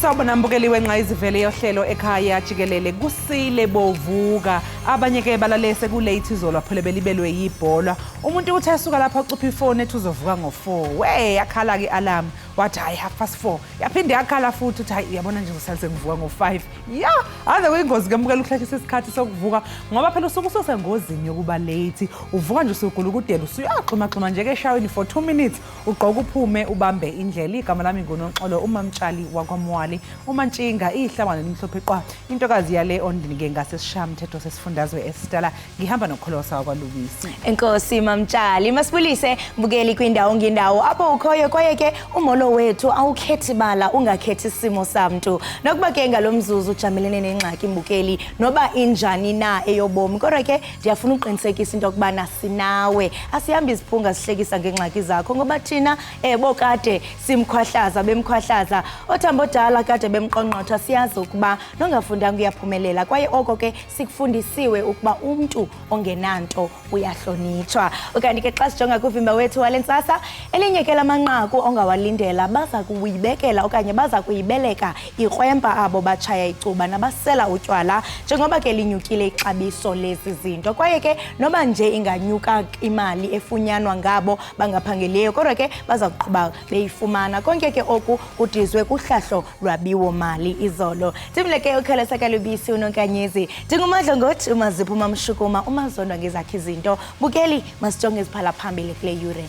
Sawubona mbukeli wenqa izivele yohlelo ekhaya Jikelele kusile bovuka abanye ke balalese ku late izolo aphele belibelwe yibhola umuntu uthe suka lapha ucupha ifone ethi uzovuka ngo4 we yakhala ke alarm wathi hayi 4:30 yaphinde yakhala futhi uthi hayi uyabona nje usalise ngivuka ngo5 ya ade kuyingozi ke mbukeli ukuhlekisa isikhathi sokuvuka ngoba phela usuku usengozini yokuba late uvuka nje usugula ukudela usuyaxhuma nje ke shawini for 2 minutes ugqoka uphume ubambe indlela igama lami nguNonxolo umamtshali wakwaMwali umantshinga ihlabana limhlophe qwa intokazi yale ondini ke ngasesishaya umthetho sesifundazwe eStala ngihamba nokholosa kwaLubisi Enkosi mamtshali masibulise mbukeli kwindawo ngendawo apho ukhoyo kwaye ke umolo wethu awukhethi bala ungakhethi isimo samuntu nokuba ke ngalomzuzu ujamelene nengxaki mbukeli noba injani na eyobomi kodwa ke ndiyafuna uqinisekisa into okubana sinawe asihambi isiphunga sihlekisa ngengxaki zakho ngoba thina bokade simkhwahlaza bemkhwahlaza othambo dala kade bemqonqotha siyazi ukuba nongafundanga uyaphumelela kwaye oko ke sikufundisiwe ukuba umuntu ongenanto uyahlonitshwa okanye ke xa sijonga kuvimba wethu walentsasa elinye ke lamanqaku ongawalindela baza kuyibekela okanye baza kuyibeleka ikrwempa abo batshaya icuba nabasela utywala njengoba ke linyukile ixabiso lezi zinto kwaye ke noba nje inganyuka imali efunyanwa ngabo bangaphangeliyo kodwa ke baza kuqhuba beyifumana konke ke oku kudizwe kuhlahlo lwabiwo mali izolo timleke ukhalesa kalubisi unonkanyezi ndingumadlo ngothi umazipho umamshukuma umazondwa ngezakhe izinto bukeli masijonge iziphala phambili kule yure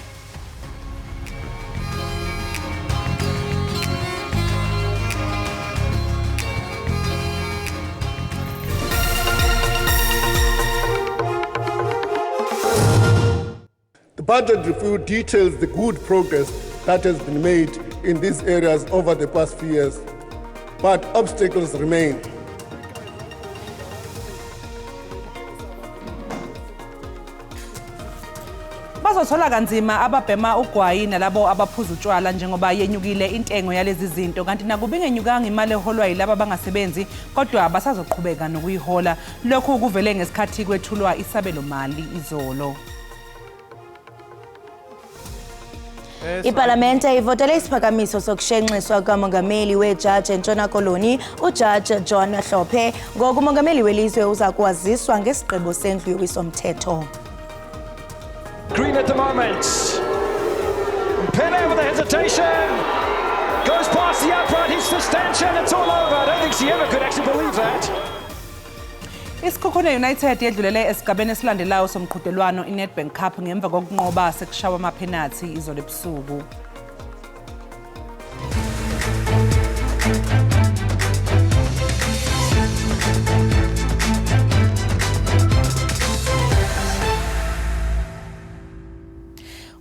The budget review details the good progress that has been made in these areas over the past few years, but obstacles remain. Bazothola kanzima ababhema ugwayi nalabo abaphuza utshwala njengoba yenyukile intengo yalezi zinto kanti nakuba ingenyukanga imali eholwa yilabo bangasebenzi kodwa basazoqhubeka nokuyihola lokhu kuvele ngesikhathi kwethulwa isabelo mali izolo Iparlamente ivotele isiphakamiso sokushenxiswa kamongameli wejaji eNtshona Koloni uJaji John Hlophe ngoku umongameli welizwe uza kwaziswa ngesigqibo sendlu yowiso-mthetho. Green at the moment. Pele with the hesitation. Goes past the upright, hits the stanchion, it's all over. I don't think she ever could actually believe that. Isikhukhune United yedlulele esigabeni esilandelayo somqhudelwano iNedbank Cup ngemva kokunqoba sekushawa amaphenalty izolo ebusuku.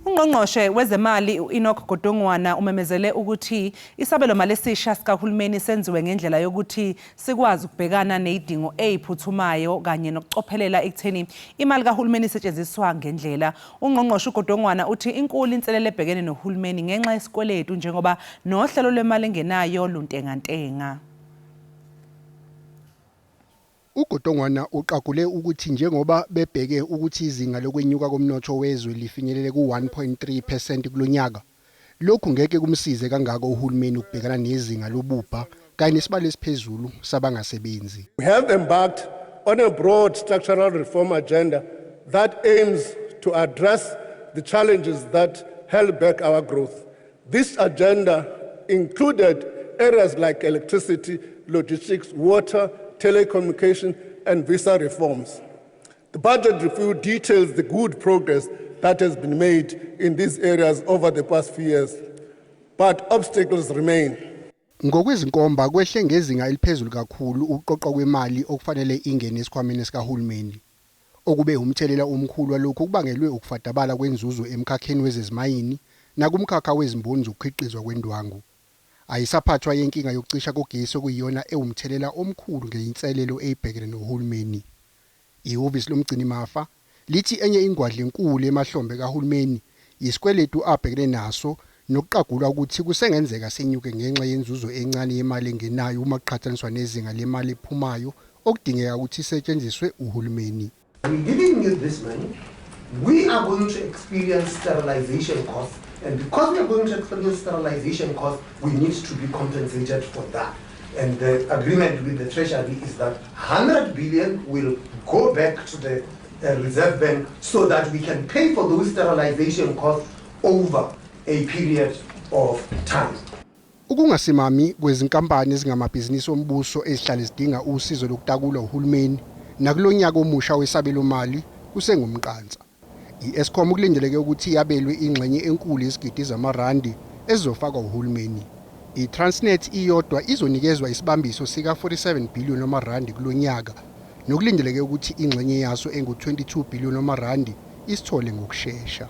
Ungqongqoshe wezemali uEnoch Godongwana umemezele ukuthi isabelo mali esisha sikahulumeni senziwe ngendlela yokuthi sikwazi ukubhekana nezidingo eziphuthumayo kanye nokucophelela ekutheni imali kahulumeni isetshenziswa ngendlela. Ungqongqoshe uGodongwana uthi inkulu inselele ebhekene nohulumeni ngenxa yesikweletu njengoba nohlelo lwemali engenayo luntengantenga. uGodongwana uqagule ukuthi njengoba bebheke ukuthi izinga lokwenyuka komnotho wezwe lifinyelele ku1.3% kulonyaka lokhu ngeke kumsize kangako uhulumeni ukubhekana nezinga lobubha kanye nesibalo esiphezulu sabangasebenzi. We have embarked on a broad structural reform agenda that aims to address the challenges that held back our growth. This agenda included areas like electricity, logistics, water, telecommunication and visa reforms. The budget review details the good progress that has been made in these areas over the past few years, but obstacles remain. Ngokwezinkomba kwehle ngezinga eliphezulu kakhulu ukuqoqwa kwemali okufanele ingene esikhwameni sikahulumeni. Okube umthelela omkhulu walokho kubangelwe ukufadabala kwenzuzo emkhakheni wezezimayini nakumkhakha wezimboni zokukhiqizwa kwendwangu. Ayisaphathwa yenkinga yokucisha kogesi okuyiyona ewumthelela omkhulu ngeinselelo eyibhekene nohulumeni. Ihhovisi lomgcini mafa lithi enye ingwadla enkulu emahlombe kahulumeni isikweletu abhekene naso nokuqagulwa ukuthi kusengenzeka senyuke ngenxa yenzuzo encane yemali engenayo uma kuqhathaniswa nezinga lemali ephumayo okudingeka ukuthi isetshenziswe uhulumeni. We're giving you this money. We are going to experience sterilization costs And because we are going to experience sterilization costs, we need to be compensated for that. And the agreement with the Treasury is that 100 billion will go back to the Reserve Bank so that we can pay for those sterilization costs over a period of time. Ukungasimami kwezinkampani ezingamabhizinisi ombuso ezihlala zidinga usizo lokutakulwa uhulumeni nakulonyaka omusha wesabelomali kusengumqansa. I-Eskom kulindeleke ukuthi yabelwe ingxenye enkulu yesigidi zamarandi ezizofakwa uhulumeni. I-Transnet iyodwa izonikezwa isibambiso sika 47 billion amarandi kulonyaka nokulindeleke ukuthi ingxenye yaso engu22 billion amarandi isithole ngokusheshsha.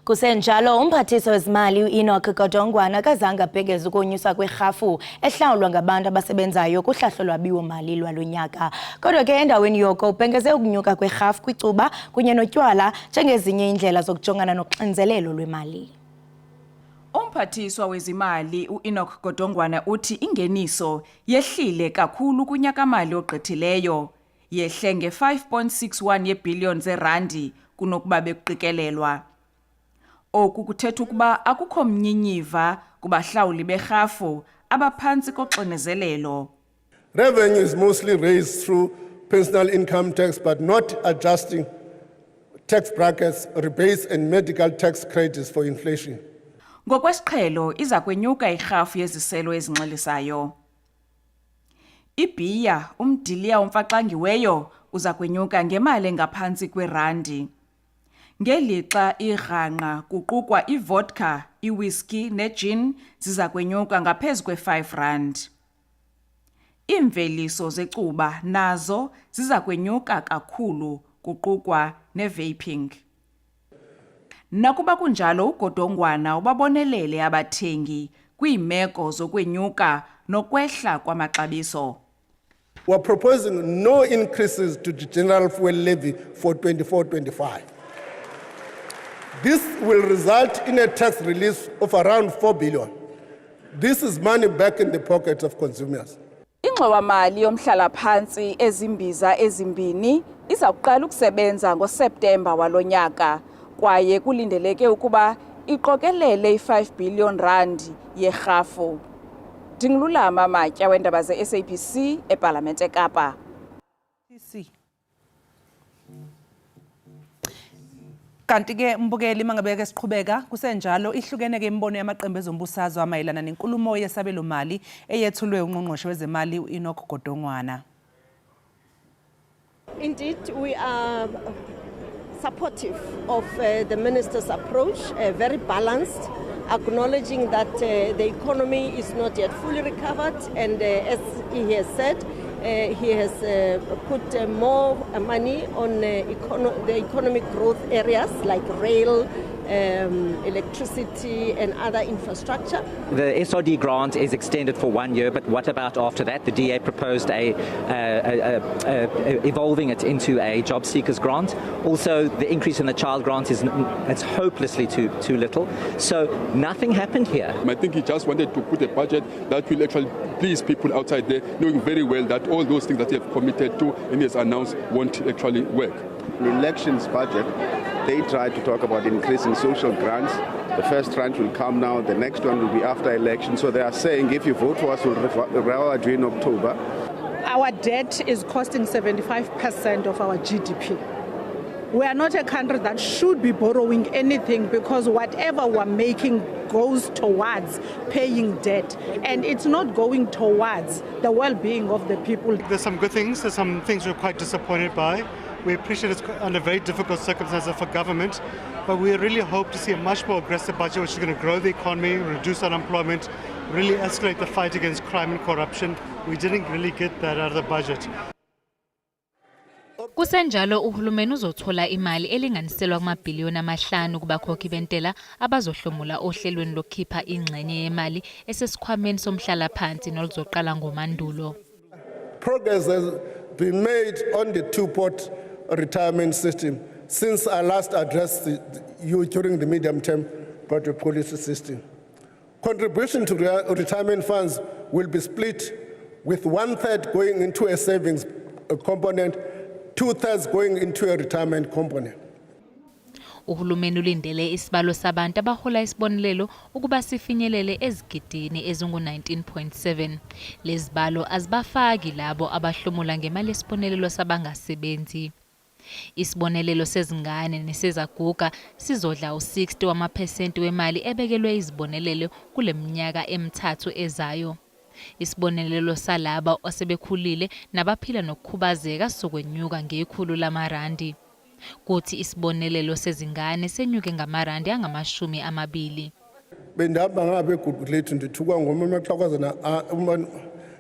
Kusenjalo umphathiswa wezimali uEnoch Godongwana kazange abhekeze ukonyusa kwerhafu ehlawulwa ngabantu abasebenzayo kuhlahlo lwabiwo-mali lwalonyaka. Kodwa ke endaweni yoko ubhengeze ukunyuka kwerhafu kwicuba kunye notywala njengezinye indlela zokujongana noxinzelelo lwemali. Umphathiswa wezimali uEnoch Godongwana uthi ingeniso yehlile kakhulu kunyaka-mali ogqithileyo, yehle nge-5.61 yeebhiliyoni zeerandi kunokuba bekuqikelelwa. Oku kuthetha ukuba akukho mnyinyiva kubahlawuli berhafu abaphantsi koxinezelelo. Revenue is mostly raised through personal income tax, but not adjusting tax brackets, rebates and medical tax credits for inflation. Ngokwesiqhelo iza kwenyuka irhafu yeziselo ezinxilisayo. Ibhiya, umdiliya omfaxangiweyo uza kwenyuka ngemali engaphantsi kwerandi. Ngelixa irhanqa kuqukwa ivodka, iwhisky negin ziza kwenyuka ngaphezu kwe-R5. Iimveliso zecuba nazo ziza kwenyuka kakhulu kuqukwa nevaping. Nakuba kunjalo uGodongwana ubabonelele abathengi kwiimeko zokwenyuka nokwehla kwamaxabiso. We're proposing no increases to the general fuel levy for 24-25. This will result in a tax release of around 4 billion. This is money back in the pockets of consumers. Ingxowa-mali yomhlala-phantsi ezimbiza ezimbini iza kuqala ukusebenza ngoSeptemba walonyaka kwaye kulindeleke ukuba iqokelele i-5 billion rand yerhafu. Ndingululama Matya weendaba ze-SABC ePalamente eKapa. Kanti ke mbukeli mangabeke siqhubeka kusenjalo ihlukene ke imbono yamaqembu ezombusazwe amayelana nenkulumo yesabelomali eyethulwe ungqongqoshe wezemali uEnoch Godongwana. Indeed, we are supportive of the minister's approach, very balanced, acknowledging that the economy is not yet fully recovered, and as he has said, he has put more money on the economic growth areas like rail, electricity and other infrastructure. The SRD grant is extended for 1 year, but what about after that? The DA proposed evolving it into a job seekers grant. Also, the increase in the child grant it's hopelessly too little. So nothing happened here. I think he just wanted to put a budget that will actually please people outside there, knowing very well that all those things that he has committed to and he has announced won't actually work. The elections budget, they tried to talk about increasing social grants. The first tranche will come now, the next one will be after election. So they are saying if you vote for us, we'll rather do in October. Our debt is costing 75% of our GDP. We are not a country that should be borrowing anything because whatever we're making goes towards paying debt, and it's not going towards the well-being of the people. There's some good things, there's some things we're quite disappointed by. We appreciate it's under very difficult circumstances for government, but we really hope to see a much more aggressive budget which is going to grow the economy, reduce unemployment, really escalate the fight against crime and corruption. We didn't really get that out of the budget. Kusenjalo uhulumeni uzothola imali elinganiselwa kumabhiliyoni amahlanu kubakhokhi bentela abazohlomula ohlelweni lokukhipha ingxenye yemali esesikhwameni somhlala phansi noluzoqala ngoMandulo. Progress has been made on the two-pot retirement system since I last addressed you during the medium-term budget policy system. Contribution to retirement funds will be split with 1/3 going into a savings component, 2/3 going into a retirement component. Uhulumeni ulindele isibalo sabantu abahola isibonelelo ukuba sifinyelele ezigidini ezingu-19.7. Lezibalo azibafaki labo abahlomula ngemali yesibonelelo sabangasebenzi. Isibonelelo sezingane nesezaguga sizodla u-60 wamaphesenti wemali ebekelwe izibonelelo kule minyaka emithathu ezayo. Isibonelelo salaba asebekhulile nabaphila nokukhubazeka sokwenyuka ngekhulu lamarandi. Kuthi isibonelelo sezingane senyuke ngamarandi angama-20. Bendihamba ngabe eGugu lethu ndithukwa ngomama exhakwazana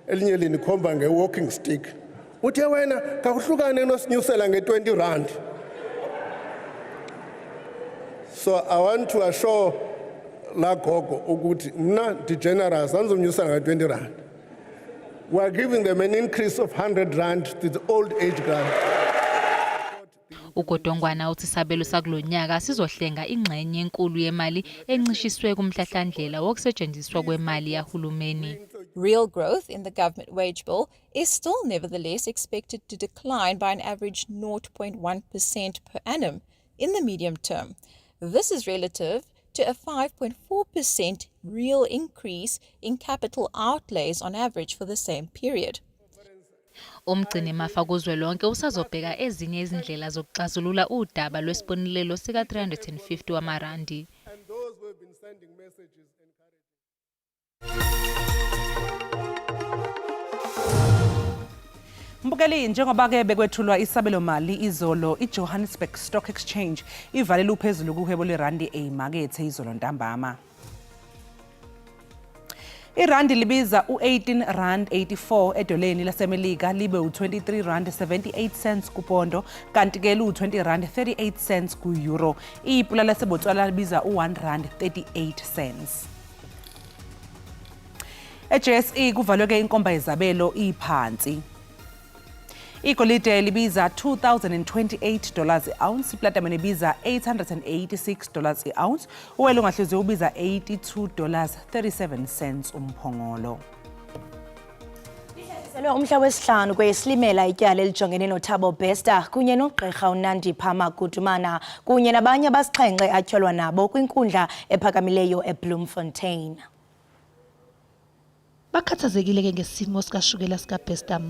elinye linikhomba nge-walking stick. Uthe wena kakuhlukane nosinyusela nge-20 rand. So I want to assure la gogo ukuthi mna di-generous anzomnyusela nge-20 rand. We are giving them an increase of 100 rand to the old age grant. Ugodongwana uthi isabelo sakulonyaka sizohlenga ingxenye enkulu yemali encishiswe kumhlahlandlela wokusetshenziswa kwemali yahulumeni. Real growth in the government wage bill is still nevertheless expected to decline by an average 0.1% per annum in the medium term. This is relative to a 5.4% real increase in capital outlays on average for the same period. Umgcini mafa kuzwelonke usazobheka ezinye izindlela zokuxazulula udaba lwesibonelelo sika-350 wamarandi. Mbukeli njengoba ke bekwethulwa isabelo mali izolo iJohannesburg Stock Exchange ivalele uphezulu kuhwebo lerandi emakethe izolo ntambama. Irandi libiza u-18.84 edoleni lasemelika libe u-23.78 kupondo kanti ke lu-20.38 ku-euro. Ipula laseBotswana libiza u-1.38. EJSE kuvalwe ke inkomba yezabelo iphansi. Igolide libiza $2,028 i-ounce, iplatinum libiza $886 i-ounce, uwele ongahluziwe ubiza $82.37 umphongolo. Umhla wesihlanu kweyesilimela ityala elijongene noThabo Bester kunye noGqirha uNandipha Magudumana kunye nabanye abasixhenxe atyholwa nabo kwinkundla ephakamileyo eBloemfontein. Bakhathazekile ke ngesimo sikashukela sikaBester.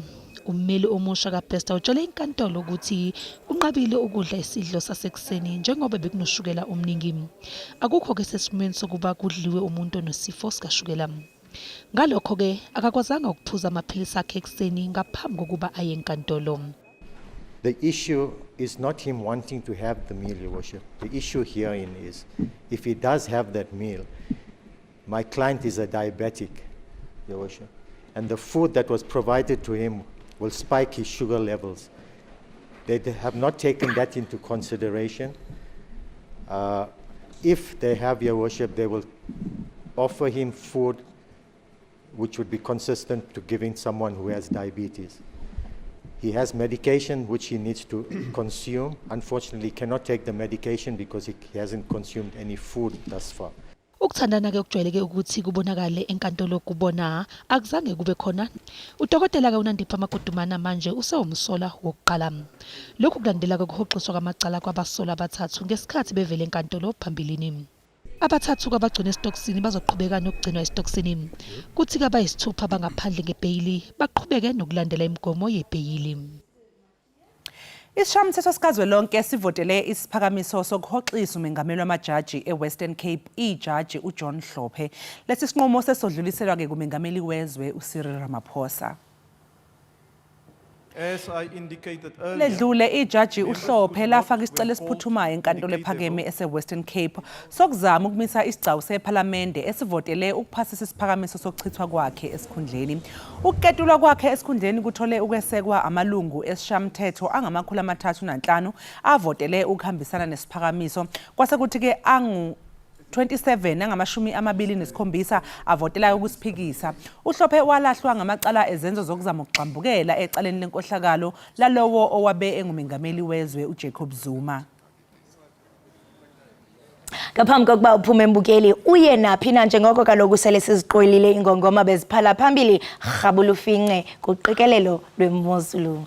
Ummeli omusha kaBester utshele inkantolo ukuthi unqabile ukudla isidlo sasekuseni njengoba bekunoshukela omningi. Akukho ke sesimweni sokuba kudliwe umuntu onesifo sikashukela. Ngalokho ke akakwazanga ukuphuza amaphilisi akhe ekuseni ngaphambi kokuba aye enkantolo. The issue is not him wanting to have the meal, Your Worship. The issue herein is if he does have that meal, my client is a diabetic, Your Worship, and the food that was provided to him will spike his sugar levels. They have not taken that into consideration. If they have, Your Worship, they will offer him food which would be consistent to giving someone who has diabetes. He has medication which he needs to consume. Unfortunately, he cannot take the medication because he hasn't consumed any food thus far. Ukuthandana ke ukujwayeleke ukuthi kubonakale enkantolo kubona akuzange kube khona. Udokotela ke uNandipha Magudumana manje usewumsola wokuqala. Lokhu kulandela ukuhoxiswa kwamacala kwabasola abathathu ngesikhathi bevele enkantolo phambilini. Abathathu kwabagcina esitokisini bazoqhubeka nokugcinwa esitokisini. Kuthi ke abayisithupha bangaphandle ngebheyili baqhubeke nokulandela imigomo yebheyili. Isishayamthetho sikazwelonke sivotele isiphakamiso sokuhoxisa umengameli wamajaji eWestern Cape ijaji uJohn Hlophe. Lesi sinqumo sesodluliselwa ke kumengameli wezwe uCyril Ramaphosa. As I indicated earlier, Ledlule ijaji uHlophe lafaka isicelo esiphuthumayo enkantolo ephakeme eseWestern Cape sokuzama ukumisa isigcawu sePhalamende esivotele ukuphasisa isiphakamiso sokuchithwa kwakhe esikhundleni. Ukuketulwa kwakhe esikhundleni kuthole ukwesekwa amalungu esishayamthetho angama-35 avotele ukuhambisana nesiphakamiso kwasekuthi ke 27 angama-27 avotelayo ukusiphikisa. uHlophe walahlwa ngamacala ezenzo zokuzama ukuxambukela ecaleni lenkohlakalo lalowo owabe engumengameli wezwe uJacob Zuma. Ngaphambi kokuba uphume Mbukeli uye naphi na njengoko kaloku sele siziqoyilile ingongoma beziphala phambili rhabula ufinqe kuqikelelo lwemozulu.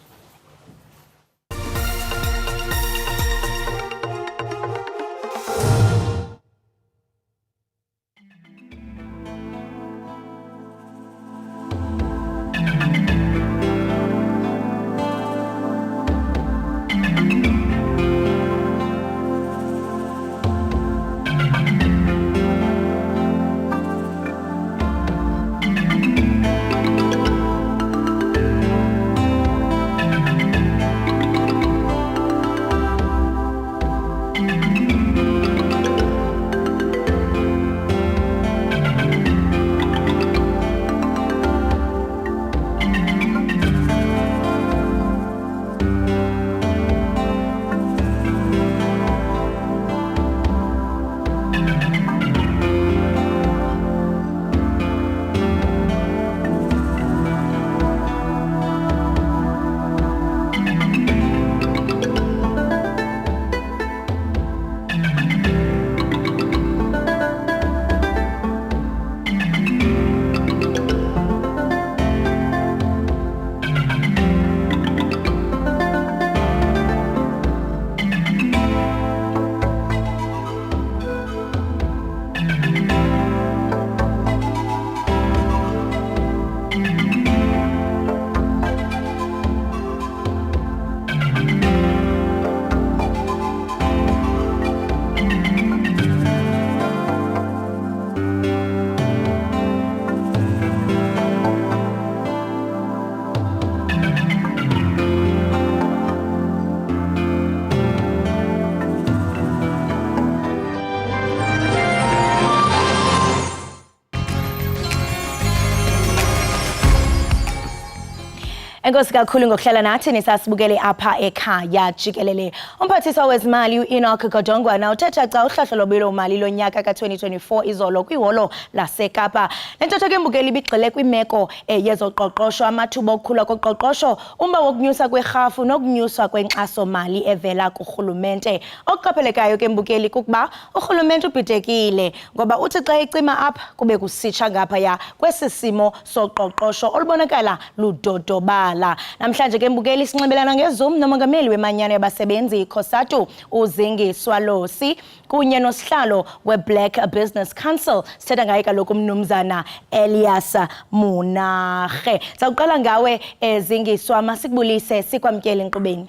Enkosi kakhulu ngokuhlala nathi nisasibukele apha ekhaya jikelele. Umphathiswa wezimali uEnoch Godongwana uthetha xa uhlahlo lwabelomali lonyaka ka-2024 izolo kwiholo laseKapa. Le ntetho ke mbukeli ibigxile kwimeko yezoqoqosho, amathuba okukhula koqoqosho, umba wokunyusa kwerhafu nokunyuswa kwenkxaso-mali evela kurhulumente. Okuqaphelekayo ke mbukeli kukuba urhulumente ubhidekile ngoba uthi xa ecima apha kube kusitsha ngaphaya kwesi simo soqoqosho olubonakala ludodobala. Namhlanje ke mbukeli sinxibelana ngeZoom nomongameli wemanyano yabasebenzi COSATU uZingiswa Losi kunye nosihlalo weBlack Business Council sithetha ngaye kaloku umnumzana Elias Munarhe. Sawuqala ngawe Zingiswa, masikubulise sikwamkele enkqubeni.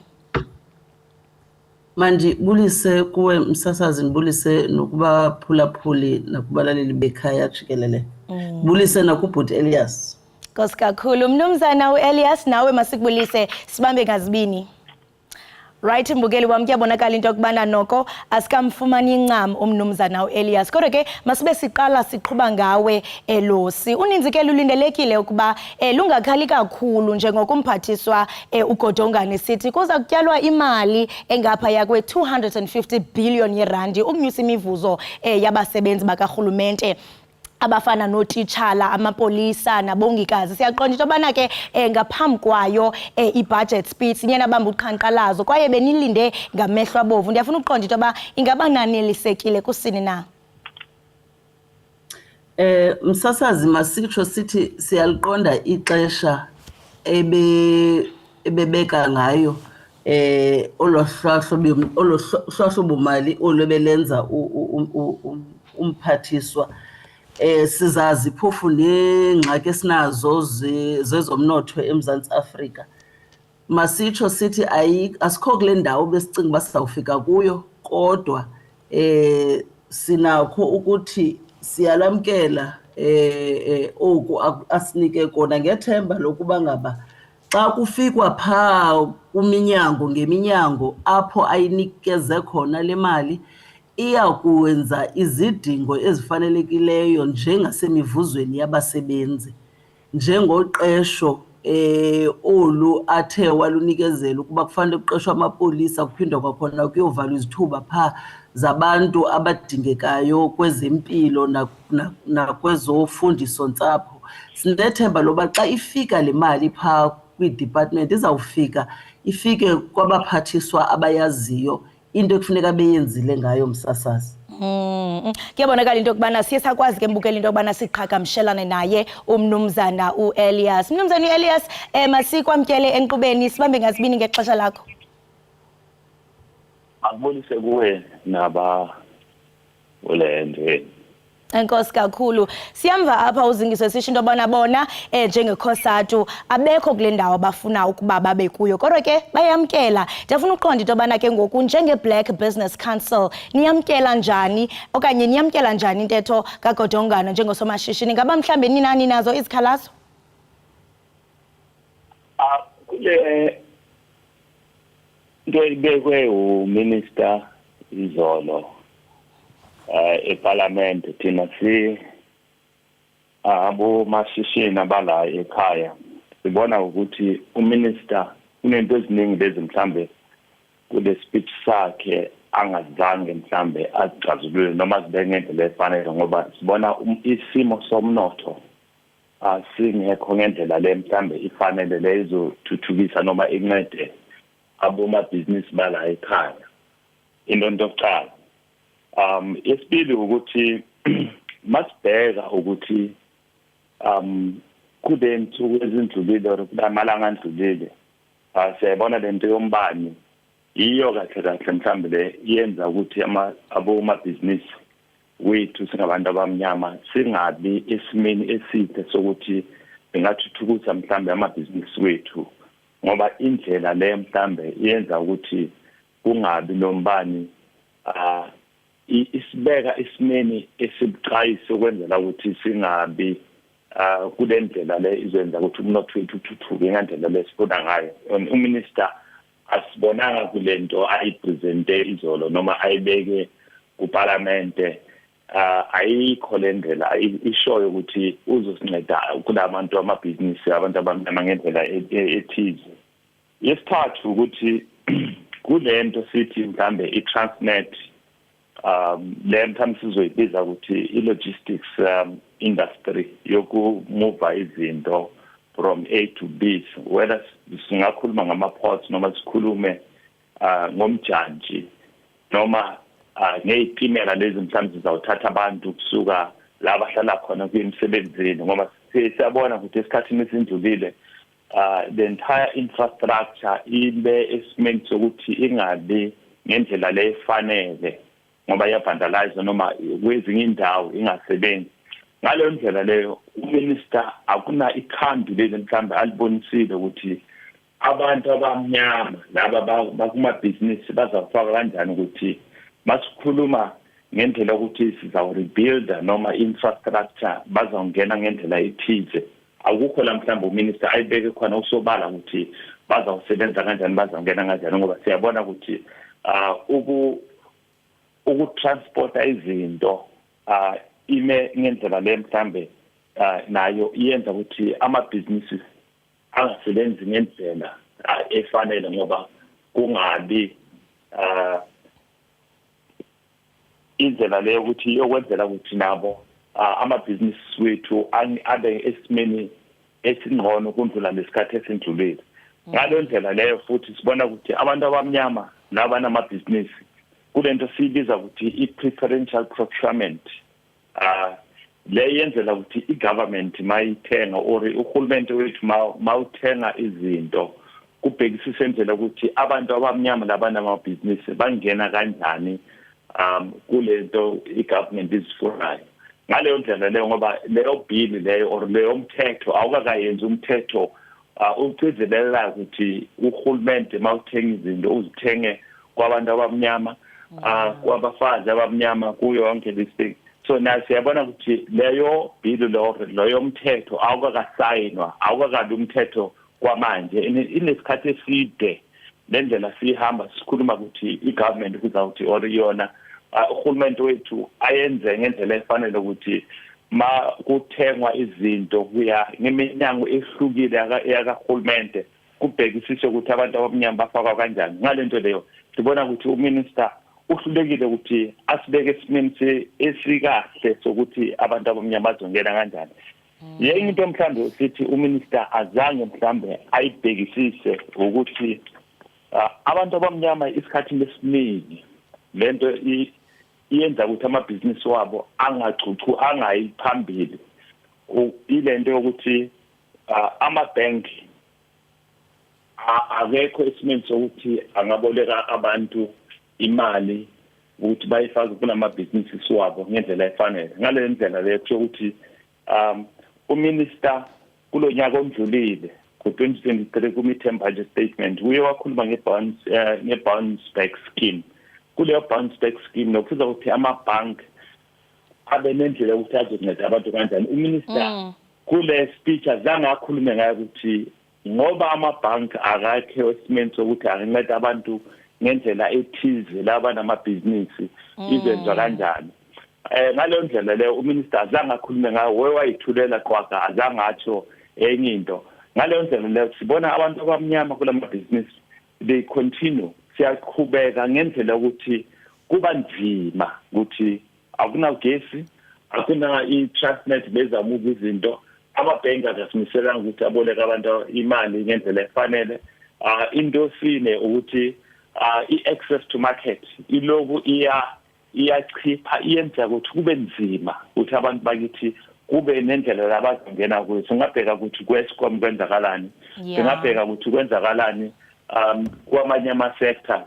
Mandibulise kuwe msasazi, ndibulise nokuba phulaphuli nakubalaleli bekhaya jikelele. Bulise nakubhuti Elias. Nkosi kakhulu mnumzana uElias, nawe masikubulise sibambe ngazibini. Right mbukeli wami, kuyabonakala into yokubana noko asikamfumani incam umnumzana uElias, kodwa ke masibe siqala siqhuba ngawe Losi. Uninzi ke lulindelekile ukuba lungakhali kakhulu njengokumphathiswa uGodongwana sithi kuza kutyalwa imali engapha yakwe 250 billion yerandi ukunyusa imivuzo yabasebenzi bakarhulumente abafana notitshala, amapolisa nabongikazi. Siyaqonda into yobana ke ngaphambi kwayo i-budget speech inyana bamba uqhankqalazo kwaye benilinde ngamehlo abovu. Ndiyafuna uqonda into yoba ingaba nanelisekile kusini na? Msasazi, masitsho sithi siyaliqonda ixesha ebebeka ngayo olohlahlo-mali olwebelenza umphathiswa. Sizazi phofu neengxaki esinazo zezomnotho eMzantsi Afrika. Masitsho sithi asikho kule ndawo besicinga uba sizawufika kuyo, kodwa sinakho ukuthi siyalamkela oku asinike kona ngethemba lokuba ngaba xa kufikwa phaa kuminyango ngeminyango apho ayinikeze khona le mali iya kuwenza izidingo ezifanelekileyo njengasemivuzweni yabasebenzi, njengoqesho olu athe walunikezela ukuba kufanele kuqeshwe amapolisa, kuphindwa kwakhona kuyovalwa izithuba phaa zabantu abadingekayo kwezempilo nakwezofundiso-ntsapho. Sinethemba loba xa ifika le mali phaa kwidepartment izawufika ifike kwabaphathiswa abayaziyo into ekufuneka beyenzile ngayo msasazi. Kuyabonakala into yokubana siye sakwazi ke mbukela into yokubana siqhagamshelane naye umnumzana uElias. Mnumzana uElias, masikwamkele enkqubeni sibambe ngazibini ngexesha lakho. Akubulise kuwe naba ulendwe. Enkosi kakhulu. Siyamva apha uzingiswe sisho into yobana bona njengeCOSATU abekho kule ndawo abafuna ukuba babe kuyo, kodwa ke bayamkela. Ndiyafuna uqonda into yobana ke ngoku njenge-Black Business Council niyamkela njani okanye niyamkela njani intetho kaGodongwana njengosomashishini? Ngaba mhlambe ninani nazo izikhalazo? Kule nto ibekwe uMinister izolo eParliament, thina abomashishini abala ekhaya sibona ukuthi uMinister unento eziningi lezi mhlambe kule speech sakhe angazange mhlambe azixazulule noma zibe ngendlela efanele, ngoba sibona isimo somnotho singekho ngendlela le mhlambe ifanele lezothuthukisa noma incede abomabhizinisi bala ekhaya. Into yokuqala esibili ukuthi masibheka ukuthi kule nsuku ezindlulile or kulamalanga andlulile siyabona lento yombani iyo kahle mhlambe le yenza ukuthi abomabhizinisi wethu singabantu abamnyama singabi esimeni eside sokuthi bengathuthukisa mhlambe amabhizinisi wethu, ngoba indlela le mhlambe yenza ukuthi kungabi nombani isibeka isimeni esibuqayise ukwenzela ukuthi singabi kule ndlela le izenza ukuthi umnotho wethu uthuthuke ngendlela lesifuna ngayo. Uminister asibonanga kule nto ayipresente izolo noma ayibeke kuParliamente ayikho lendlela ishoyo ukuthi uzosinceda kulabantu amabhizinisi abantu abamnyama ngendlela ethize. Yesithathu ukuthi kulento sithi mhlambe iTransnet le mthambi sizoyibiza ukuthi i-logistics industry yokumova izinto from A to B, whether singakhuluma ngama-ports noma sikhulume ngomjantshi noma ngeyitimela lezi mhlambe zizawuthatha abantu kusuka la bahlala khona kuyimsebenzini ngoba siyabona ukuthi esikhathini esindlulile the entire infrastructure ibe esimeni sokuthi ingabi ngendlela le efanele ngoba iyavandalize noma kwezinye indawo ingasebenzi. Ngaleyo ndlela leyo uminister akuna ikhambi leli mhlambe alibonisile ukuthi abantu abamnyama laba bakumabhizinisi bazafaka kanjani ukuthi masikhuluma ngendlela ukuthi sizaw-rebuild noma infrastructure bazawungena ngendlela ethize. Akukho la mhlambe uminister ayibeke khona usobala ukuthi bazawusebenza kanjani bazawungena kanjani ngoba siyabona ukuthi ukutransporta izinto ime ngendlela le mhlambe nayo iyenza ukuthi amabhizinisi angasebenzi ngendlela efanele ngoba kungabi indlela leyo ukuthi yokwenzela ukuthi nabo amabhizinisi wethu abe esimeni esingcono kundlula lesikhathi esindlulile. Ngaleyo ndlela leyo futhi sibona ukuthi abantu abamnyama laba namabhizinisi kulento siyibiza ukuthi i-preferential procurement le yenzela ukuthi i-government mayithenga or uhulumende wethu mawuthenga izinto kubhekisisa indlela ukuthi abantu abamnyama laba namabhizinisi bangena kanjani kulento i-government izifunayo. Ngaleyo ndlela leyo ngoba leyo bill leyo or leyo mthetho awukakayenzi umthetho ucizelela ukuthi uhulumende mawuthenga izinto uzithenge kwabantu abamnyama kwabafazi abamnyama kuyo yonke lesi. So na siyabona ukuthi leyo bill leyo mthetho awukakasayinwa awukakabi umthetho kwamanje inesikhathi eside lendlela sihamba sikhuluma ukuthi i-government kuzawuthi or yona uhulumende wethu ayenze ngendlela efanele ukuthi ma kuthengwa izinto kuya ngeminyango ehlukile yakahulumende kubhekisise ukuthi abantu abamnyama bafakwa kanjani. Ngalento leyo sibona ukuthi uminister uhlulekile ukuthi asibeke esimeni esikahle sokuthi abantu abamnyama bazongena kanjani. Yenye into mhlambe sithi uminister azange mhlambe ayibhekisise ukuthi abantu abamnyama isikhathi lesiningi lento iyenza ukuthi amabhizinisi wabo angayiphambili ilento yokuthi amabhenki akekho esimeni sokuthi angaboleka abantu imali ukuthi bayifake kulamabhizinisi wabo ngendlela efanele. Ngale ndlela leyo kusho ukuthi uminister kulonyaka omdlulile ku-2023 ku-midterm budget statement uye wakhuluma nge-bounce back scheme. Kuleyo bounce back scheme nokufuza ukuthi amabhanki abe nendlela yokuthi azonceda abantu kanjani. Uminister kule speech azange akhulume ngayo ukuthi ngoba amabhanki akakhe esimeni sokuthi anganceda abantu ngendlela ethize laba namabhizinisi izenza kanjani. Ngaleyo ndlela leyo uminister azange akhulume ngayo wayithulela kwaga azange atsho enye into. Ngaleyo ndlela leyo sibona abantu abamnyama kulamabhizinisi they continue siyaqhubeka ngendlela ukuthi kuba nzima ukuthi akunagesi akuna i-Transnet bezamuva izinto amabhenki akasimiselanga ukuthi aboleka abantu imali ngendlela efanele. Into sine ukuthi i-access to market iloku iyachipha iyenza ukuthi kube nzima ukuthi abantu bakithi kube nendlela labazongena kuyo. Singabheka ukuthi kwescom kwenzakalani singabheka ukuthi kwenzakalani kwamanye ama-sector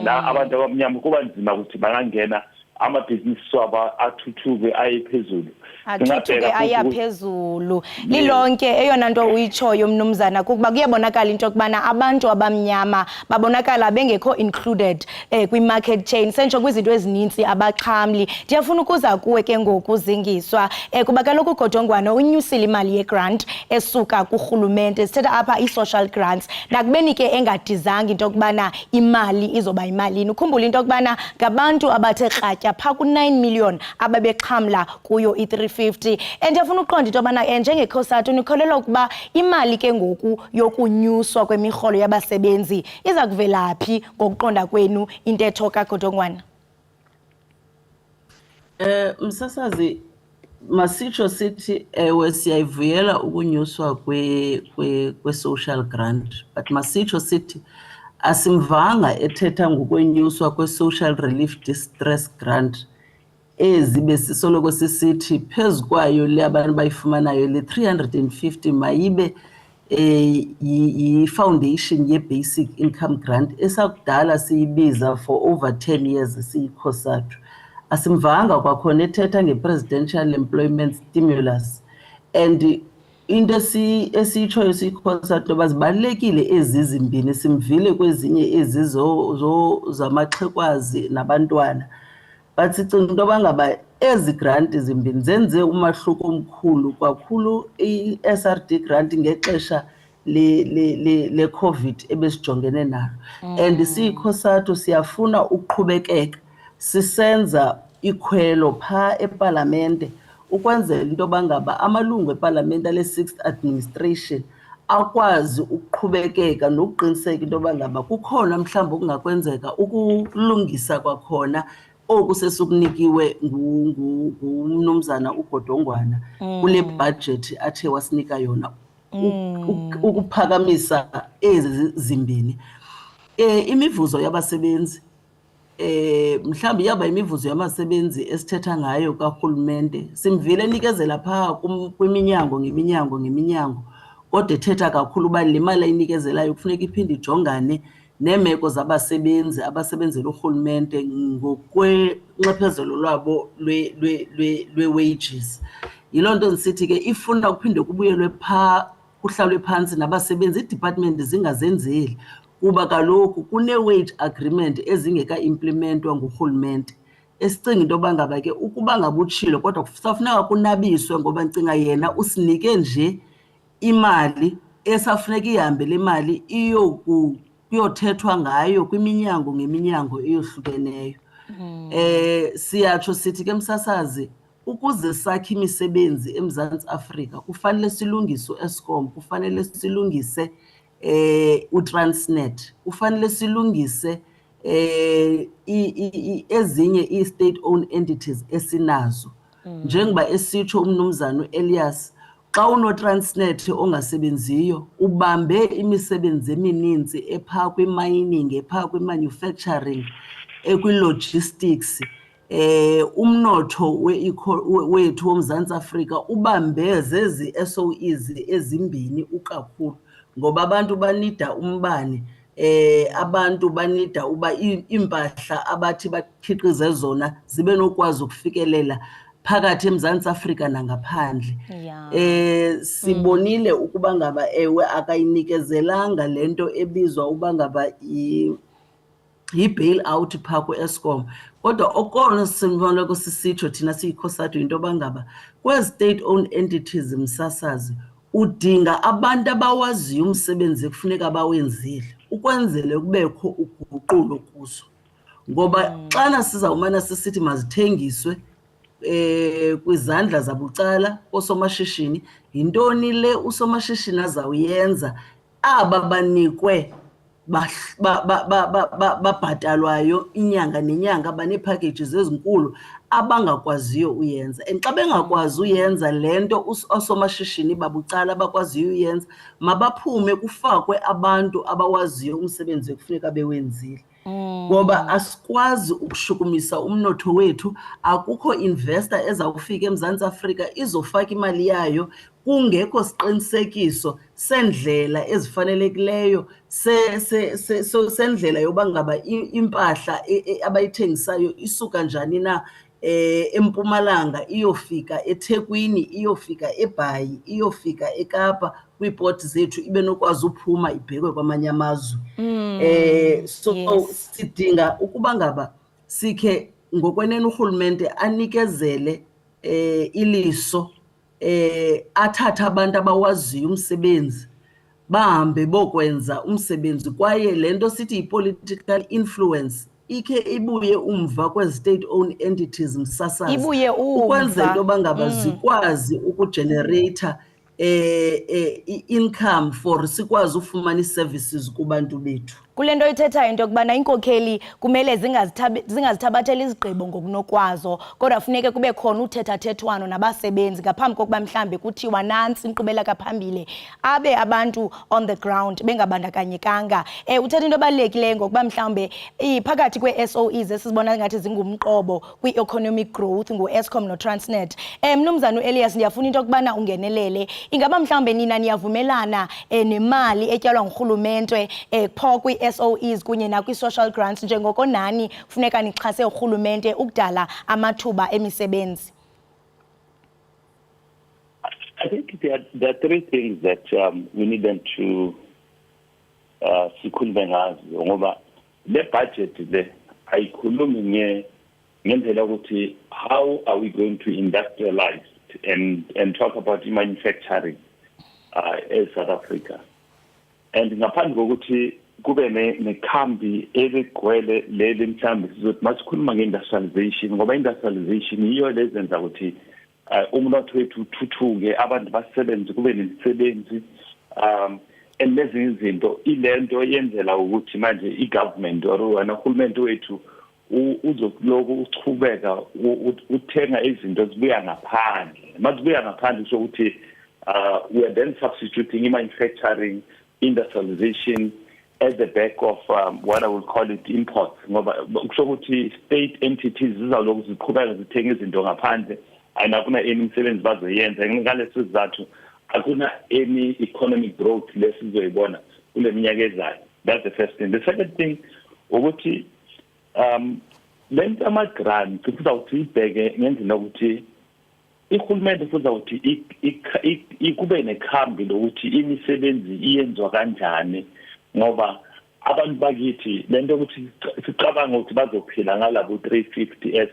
la abantu abamnyama kuba nzima ukuthi bangangena amabhizinisi wabo athuthuke ayephezulu. Athuthuke ayaphezulu lilonke eyona nto uyitshoyo mnumzana kuba kuyabonakala into yokubana abantu abamnyama babonakala bengekho included kwi-market chain sentsho kwizinto ezininzi abaxhamli. Ndiyafuna ukuza kuwe ke ngoku zingiswa kuba kaloku ugodongwana unyusile imali yegrant esuka kurhulumente sithetha apha i-social grants nakubeni ke engadizanga into yokubana imali izoba yimalini. Ukhumbula into yokubana ngabantu abathe kratya kwehla pha ku9 million ababexhamla kuyo i350. And ndiyafuna uqonda into yobana njengekhosathi nikholelwa ukuba imali ke ngoku yokunyuswa kwemirholo yabasebenzi iza kuvela phi ngokuqonda kwenu intetho kaGodongwana? Msasazi, masitsho sithi ewe siyayivuyela ukunyuswa kwe-social grant, but masitsho sithi asimvanga ethetha ngokwenyuswa kwe-social relief distress grant ezibe sisoloko sisithi phezu kwayo le abantu bayifumanayo le 350 mayibe yi-foundation ye-basic income grant esakudala siyibiza for over 10 years siyikhosathu. Asimvanga kwakhona ethetha nge-presidential employment stimulus, and into esiyitshoyo siyikhosathu ntoba zibalulekile ezi zimbini. Simvile kwezinye ezi zamaxhekwazi nabantwana, but sicinga into yoba ngaba ezi granti zimbini zenze umahluko omkhulu kakhulu. I-SRD grant ngexesha le-COVID ebesijongene nalo, and siyikhosathu siyafuna uqhubekeka sisenza ikhwelo pha epalamente ukwenzela into yoba ngaba amalungu epalamente ale-6th administration akwazi ukuqhubekeka nokuqiniseka into yoba ngaba kukhona mhlawumbi okungakwenzeka ukulungisa kwakhona oku sesukunikiwe ngumnumzana uGodongwana kule budget athe wasinika yona ukuphakamisa ezi zimbini. Imivuzo yabasebenzi mhlawumbi yaba imivuzo yamasebenzi esithetha ngayo karhulumente simvile enikezela pha kwiminyango ngeminyango kodwa ethetha kakhulu uba le mali ayinikezelayo kufuneka iphinde ijongane neemeko zabasebenzi abasebenzela urhulumente ngokwenxephezelo lwabo lwe-wages. Yiloo nto ndisithi ke ifuna kuphinde kubuyelwe pha kuhlalwe phantsi nabasebenzi, iidepartment zingazenzeli kuba kaloku kune-wage agreement ezingeka-implementwa ngurhulumente. Esicinga into yoba ngaba ke ukuba ngabutshilo kodwa kusafuneka kunabiswe ngoba ndicinga yena usinike nje imali esafuneka ihambe le mali kuyothethwa ngayo kwiminyango ngeminyango eyohlukeneyo. Siyatsho sithi ke msasazi, ukuze sakhe imisebenzi eMzantsi Afrika kufanele silungise u-Eskom, kufanele silungise uTransnet, kufanele silungise ezinye i-state owned entities esinazo. Njengoba esitsho umnumzana uElias, xa unoTransnet ongasebenziyo ubambe imisebenzi emininzi epha kwi-mining, epha kwi-manufacturing, ekwi-logistics. Umnotho wethu woMzantsi Afrika ubambe zezi SOEs ezimbini ukakhulu ngoba abantu banida umbane, abantu banida uba iimpahla abathi bakhiqize zona zibe nokwazi ukufikelela phakathi eMzantsi Afrika nangaphandle. Sibonile ukuba ngaba ewe akayinikezelanga lento ebizwa uba ngaba yi-bail out pha ku-Eskom, kodwa okona simboleko sisitsho thina siyikhosathu into yoba ngaba kwezi-state owned entities msasazi udinga abantu abawaziyo umsebenzi ekufuneka bawenzile ukwenzele kubekho uguqulo kuzo. Ngoba xana sizawumana sisithi mazithengiswe kwizandla zabucala koosomashishini, yintoni le usomashishini azawuyenza aba banikwe babhatalwayo inyanga nenyanga banee-packages ezinkulu abangakwaziyo uyenza? And xa bengakwazi uyenza le nto oosomashishini babucala abakwaziyo uyenza, mabaphume kufakwe abantu abawaziyo umsebenzi ekufuneka bewenzile. Ngoba asikwazi ukushukumisa umnotho wethu, akukho investor ezawufika eMzantsi Afrika izofaka imali yayo kungekho siqinisekiso sendlela ezifanelekileyo sendlela yoba ngaba impahla abayithengisayo isuka njani na eMpumalanga iyofika eThekwini, iyofika eBhayi, iyofika eKapa kwiipoti zethu ibe nokwazi uphuma ibhekwe kwamanye amazwe. Sidinga ukuba ngaba sikhe ngokwenene urhulumente anikezele iliso, athathe abantu abawaziyo umsebenzi bahambe bokwenza umsebenzi, kwaye le nto sithi yi-political influence ike ibuye umva kwezi-state owned entities msasazi Ibuye umva. ukwenza into bangaba zikwazi ukugenerator i-income for sikwazi ufumana i-services kubantu bethu. Kule nto ithethayo into yokubana iinkokheli kumele zingazithabatheli izigqibo ngokunokwazo kodwa funeke kube khona uthethathethwano nabasebenzi ngaphambi kokuba mhlambe kuthiwa nantsi inkqubela kaphambili abe abantu on the ground bengabandakanyekanga. Uthetha into ebalulekileyo ngokuba mhlambe phakathi kwe-SOEs esizibona ngathi zingumqobo kwi-economic growth ngu-Eskom no-Transnet. Mnumzana Elias, ndiyafuna into yokubana ungenelele. Ingaba mhlambe nina niyavumelana nemali etyalwa ngurhulumente pho kwi-SOEs kunye nakwi-social grants njengoko nani kufuneka nixhase urhulumente ukudala amathuba emisebenzi? I think there are three things that we need them to sikhulume ngazo ngoba le budget le ayikhulumi ngendlela ukuthi how are we going to industrialize and talk about manufacturing in South Africa. And ngaphandle kokuthi kube nekhambi eligcwele leli mhlambe sizothi masikhuluma nge-industrialization ngoba industrialization yiyo lezenza ukuthi umnotho wethu uthuthuke, abantu basebenze, kube nemisebenzi and lezi izinto ilento yenzela ukuthi manje i-government or wena uhulumende wethu uzokuloku uchubeka uthenga izinto zibuya ngaphandle. Masibuya ngaphandle so ukuthi we are then substituting manufacturing, industrialization at the back of what I would call it imports. Ngoba kusho ukuthi state entities zizaloku ziqhubeka zithenga izinto ngaphandle and akuna any imisebenzi bazoyenza. Ngaleso sizathu akuna any economic growth lesizoyibona kule minyaka ezayo. That's the first thing. The second thing ukuthi lento ama-grant kuzawuthi ibheke ngendlela ukuthi ihulumende kuzawuthi kube nekhambi lokuthi imisebenzi iyenziwa kanjani ngoba abantu bakithi lento ukuthi sicabanga ukuthi bazophila ngalabo 350 as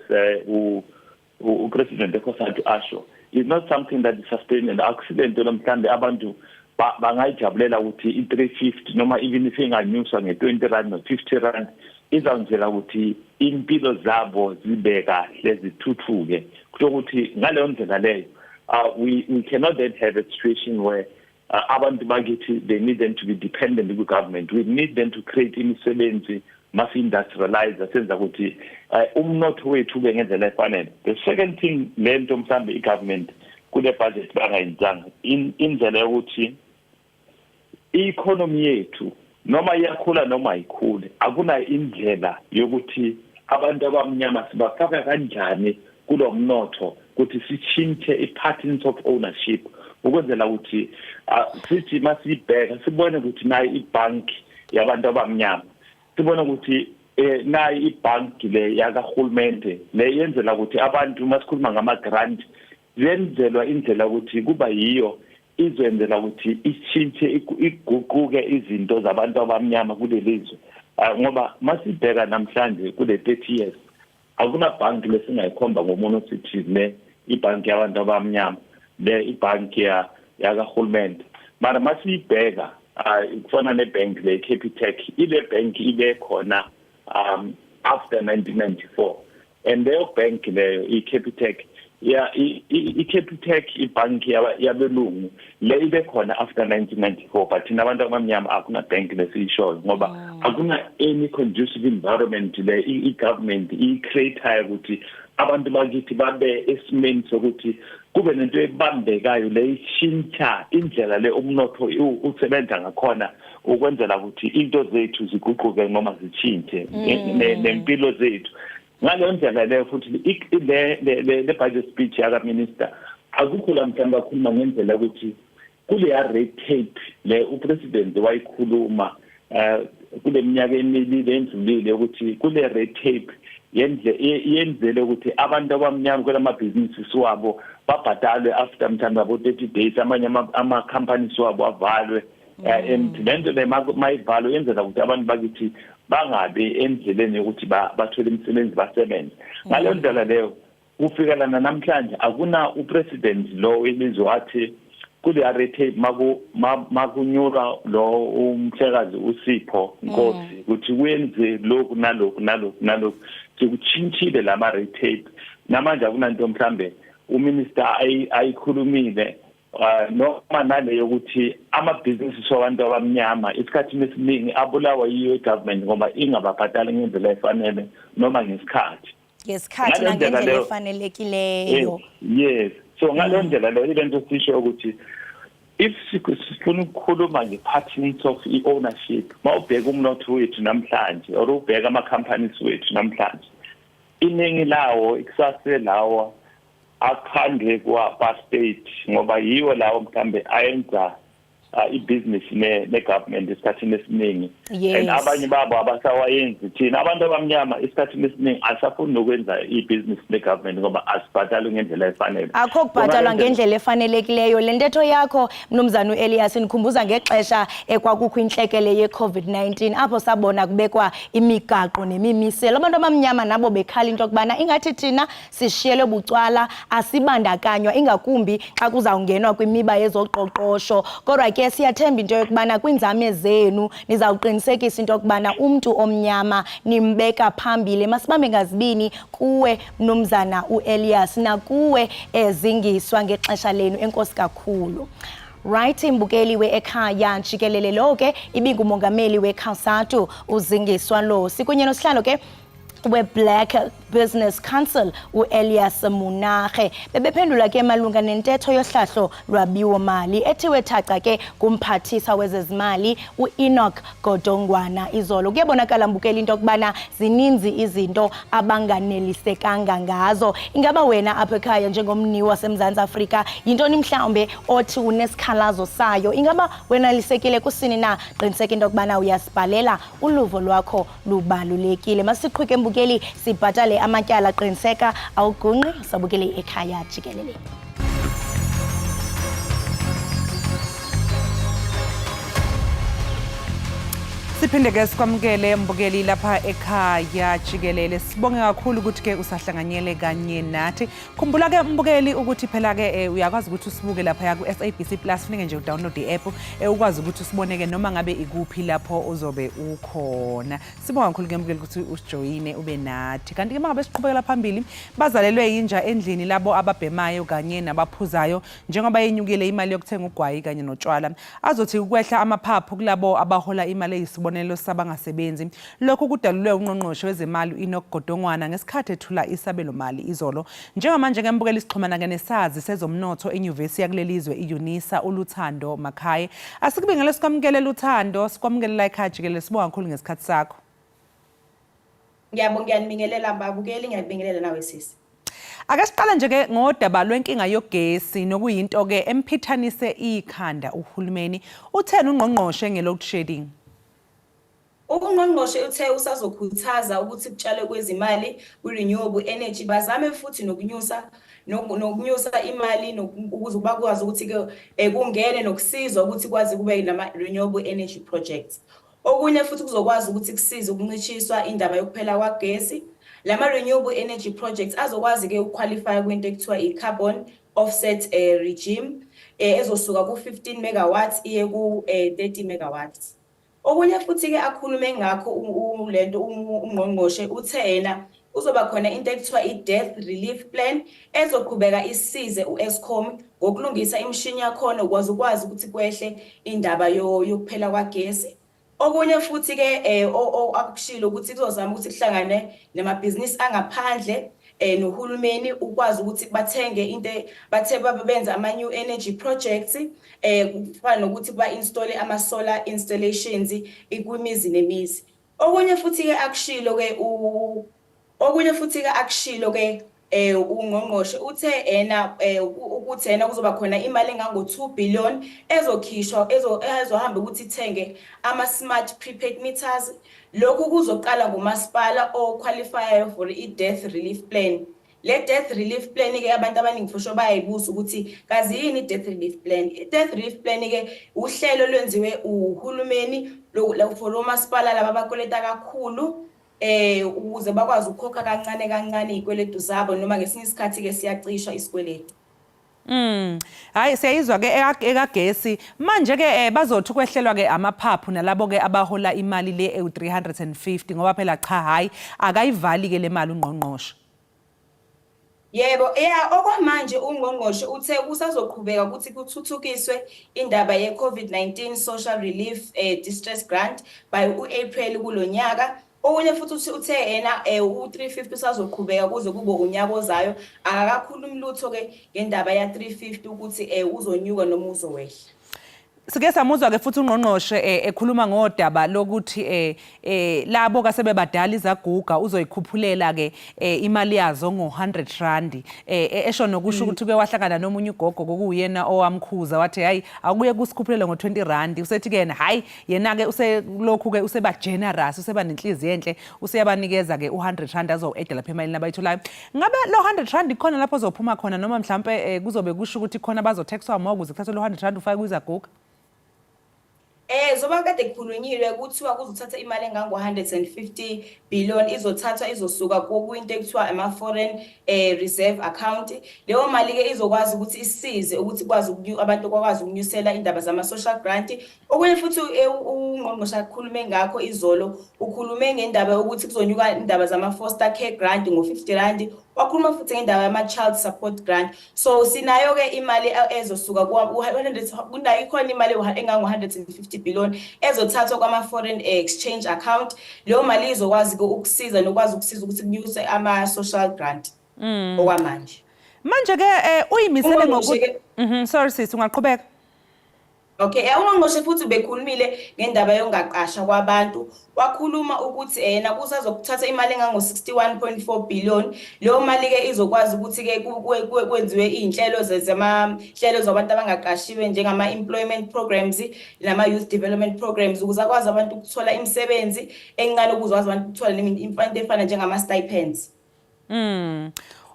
upresident ekhosana asho is not something that is sustainable. Accident lomhlanje abantu bangayijabulela ukuthi i350 noma even if inganyuswa nge20 rand no 50 rand izawenzela ukuthi impilo zabo zibe kahle zithuthuke. Kusho ukuthi ngaleyo ndlela leyo we cannot then have a situation where abantu bakithi they need them to be dependent on the government. We need them to create imisebenzi, mass industrialize senza ukuthi umnotho wethu ube ngendlela efanele. The second thing lento mhlambe i-government kule budget bangayenzanga indlela yokuthi i-economy yethu noma iyakhula noma ayikhule akuna indlela yokuthi abantu abamnyama sibafaka kanjani kulo mnotho ukuthi sichintshe i-patterns of ownership ukwenzela ukuthi sithi masibheka sibone ukuthi nayo ibhanki yabantu abamnyama sibone ukuthi nayo ibhanki le yakahulumende le yenzela ukuthi abantu masikhuluma ngama-grant yenzelwa indlela ukuthi kuba yiyo izenzela ukuthi ishintshe iguquke izinto zabantu abamnyama kulelizwe ngoba masibheka namhlanje kule 30 years akuna bhanki lesingayikhomba ngomuntu sithi ne ibhanki yabantu abamnyama le ibhanki yakahulumende mara masibheka kufana nebank le Capitec ile bank ibe khona after 1994 and leyo bank leyo iCapitec iCapitec ibhanki yabelungu le ibe khona after 1994 but thina abantu abamnyama akuna bank lesishoyo ngoba akuna any conducive environment le i-government i-create ukuthi abantu bakithi babe esimeni sokuthi kube nento ebambekayo le ishintsha indlela le umnotho usebenza ngakhona ukwenzela ukuthi into zethu ziguquke noma zichintshe nempilo zethu. Ngaleyo ndlela leyo futhi le budget speech yaka minister akukho la mhlawumbe akhuluma ngendlela ukuthi kule red tape le upresident wayikhuluma kule minyaka emibili endlulile ukuthi kule red tape yenzele ukuthi abantu abamnyama kwamabhizinisi wabo babhadalwe after mhlawumbe abo 30 days amanye ama-companies wabo avalwe and lento le mayivalo yenzela ukuthi abantu bakithi bangabe endleleni ukuthi bathole imisebenzi basebenze. Ngaleyo ndlela leyo kufikelana namhlanje akuna upresident lo elizwe wathi kule red tape makunyura lo umhlekazi uSipho Nkosi ukuthi wenze lokhu nalokhu sekuchintshile lama red tape namanje akunanto mhlambe uminister ayikhulumile noma naleyo ukuthi amabhizinisi sobantu abamnyama isikhathi esiningi abulawa yiyo government ngoba ingababhatala ngendlela efanele noma ngesikhathi nangendlela efanelekileyo. Yes, so ngalendlela leyo ilento sisho ukuthi if sifuna ukukhuluma nge-patterns of ownership mawubheka umnotho wethu namhlanje or ubheka ama-companies wethu namhlanje iningi lawo ikusase lawo akhandwe kwa-state ngoba yiwo lawo mhlambe ayenza i-business ne-government esikhathini esiningi and abanye babo abasawayenzi thina abantu abamnyama esikhathini esiningi asafuni nokwenza i-business ne-government ngoba asibhatalwe ngendlela efanele. Akho kubhatalwa ngendlela efanelekileyo. Le ntetho yakho mnumzana uElias nikhumbuza ngexesha ekwakukho intlekele ye-COVID-19 apho sabona kubekwa imigaqo nemimiselo abantu abamnyama nabo bekhala into yokubana ingathi thina sishiyelwe bucwala asibandakanywa ingakumbi xa kuzawungenwa kwimiba yezoqoqosho. Kodwa ke siyathemba into yokubana kwinzame zenu nizawuqinisekisa into yokubana umntu omnyama nimbeka phambili. Masibambe ngazibini kuwe mnumzana uElias nakuwe ezingiswa ngexesha lenu. Enkosi kakhulu. Right, imbukeli we-Ekhaya Jikelele lo ke ibingumongameli weKhausatu uzingiswa lo sikunye nosihlalo ke we-Black Business Council uElias Munakhe bebephendula ke malunga nentetho yohlahlo lwabiwo mali ethiwe thaca ke kumphathisa wezezimali uEnoch Godongwana izolo. Kuyabonakala mbukeli into yokubana zininzi izinto abanganelisekanga ngazo. Ingaba wena apha ekhaya njengomni waseMzantsi Afrika yintoni mhlawumbe othi unesikhalazo sayo? Ingaba wena lisekile kusini na? Qiniseka into yokubana uyasibhalela uluvo lwakho lubalulekile. Masiqhubeke mbukeli sibhatale amatyala qiniseka awugungqi sabukele ekhaya Jikelele. Siphinde ke sikwamukele mbukeli lapha ekhaya Jikelele. Sibonge kakhulu ukuthi ke usahlanganyele kanye nathi. Khumbula ke mbukeli ukuthi phela ke uyakwazi ukuthi usibuke lapha ku SABC Plus funeke nje udownload i-app ukwazi ukuthi usiboneke noma ngabe ikuphi lapho uzobe ukhona. Sibonga kakhulu ke mbukeli ukuthi usijoyine ube nathi. Kanti ke mangabe siqhubekela phambili bazalelwe yinja endlini labo ababhemayo kanye nabaphuzayo njengoba yenyukile imali yokuthenga ugwayi kanye notshwala. Azothi ukwehla amaphaphu kulabo abahola imali eyisibonelo sabangasebenzi. Lokhu kudalulwe ungqongqoshe wezemali uEnoch Godongwana ngesikhathi ethula isabelo mali izolo. Njengamanje ke mbukeli sixhumana nesazi sezomnotho enyuvesi yakulelizwe iUnisa uLuthando Makhaye. Asikubingele sikwamukele Luthando, sikwamukele la ekhaya Jikelele. Sibonga kakhulu ngesikhathi sakho. Ngiyanibingelela babukeli, ngiyabingelela nawe sisi. Ake siqala nje ke ngodaba lwenkinga yogesi nokuyinto ke emphithanise ikhanda uhulumeni. Uthena ungqongqoshe ngeload shedding? Ungqongqoshe uthe usazokhuthaza ukuthi kutshalwe kwezimali ku-renewable energy bazame futhi nokunyusa imali ukuze bakwazi ukuthi ke kungene nokusizwa ukuthi kwazi kube nama-renewable energy projects. Okunye futhi kuzokwazi ukuthi kusize ukuncishiswa indaba yokuphela kwagesi. Lama-renewable energy projects azokwazi ke ukuqualify kwinto ekuthiwa i-carbon offset regime ezosuka ku-15 megawatts iye ku-30 megawatts. Okunye futhi ke akhulume ngakho lento ungqongqoshe uthe yena uzoba khona into ekuthiwa i-death relief plan ezoqhubeka isize u-Eskom ngokulungisa imishini yakhona ukwazi ukuthi kwehle indaba yokuphela kwagesi. Okunye futhi ke akushilo ukuthi kuzozama ukuthi kuhlangane namabhizinisi angaphandle nohulumeni ukwazi ukuthi bathenge into benza ama-new energy projects kufana nokuthi ba-installe ama-solar installations kwimizi nemizi. Okunye futhi ke akushilo ke ungqongqoshe uthe ukuthi yena kuzoba khona imali engango-2 billion ezokhishwa ezohamba ukuthi ithenge ama-smart prepaid meters. Lokhu kuzoqala ngumasipala oqualifyayo for i-death relief plan. Le death relief plan ke abantu abaningi for sure bayayibuza ukuthi kazi yini i-death relief plan? I-death relief plan ke uhlelo lwenziwe uhulumeni for umasipala laba abakoleta kakhulu ukuze bakwazi ukukhokha kancane kancane izikweletu zabo noma ngesinye isikhathi ke siyacishwa isikweletu. Hayi siyayizwa ke ekagesi manje ke bazothi kwehlelwa ke amaphaphu nalabo ke abahola imali le u350 ngoba phela cha hayi akayivali ke le mali ungqongqoshe. Yebo, okwamanje ungqongqoshe uthe kusazoqhubeka ukuthi kuthuthukiswe indaba ye-COVID-19 Social Relief Distress Grant by uApril kulonyaka. Okunye futhi uthe yena u350 usazoqhubeka kuze kube unyaka ozayo. Akakakhulumi lutho ke ngendaba ya350 ukuthi uzonyuka noma uzowehla. Sike samuzwa ke futhi ungqongqoshe ekhuluma ngodaba lokuthi labo kasebebadala izaguga uzoyikhuphulela ke imali yazo ngo100 esho nokusho ukuthi ke wahlangana nomunye ugogo kokuyena owamkhuza wathi hayi akuye kusikhuphulele ngo20 usethi ke hayi yena ke uselokhu ke useba generous useba nenhliziyo enhle useyabanikeza ke u100 azoedela lapha emalini abayitholayo. Ngabe lo 100 ikhona lapho uzophuma khona noma mhlambe kuzobe kusho ukuthi khona bazotaxwa uma ukuze kuthathwe lo 100 ufake kwizaguga? Zoba kade kukhulunyiwe kuthiwa kuzothatha imali engango150 billion izothathwa izosuka kwinto ekuthiwa ama-foreign reserve account. Leyo mali ke izokwazi ukuthi isize ukuthi kwazi abantu kwakwazi ukunyusela indaba zama-social grant. Okunye futhi ungqongqoshe akhulume ngakho izolo ukhulume ngendaba yokuthi kuzonyuka indaba zama-foster care grant ngo50 wakhuluma futhi ngendaba yama-child support grant. So sinayo ke imali ezosuka kunayo ikhona imali engango150 billion ezothathwa kwama-foreign exchange account. Leyo mali izokwazi ukusiza nokwazi ukusiza ukuthi kunyuse ama-social grant okwamanje. Manje ke uyimisele ngokuthi sorry sis ungaqhubeka. Okay, ungqongqoshe futhi bekhulumile ngendaba yongaqasha kwabantu. Wakhuluma ukuthi yena kusazokuthatha imali engango61.4 billion. Leyo mali ke izokwazi ukuthi ke kwenziwe inhlelo zamahlelo zabantu abangaqashiwe njengama employment programs nama youth development programs ukuze akwazi abantu ukuthola imisebenzi encane ukuze akwazi abantu ukuthola imfanelo efana njengama stipends.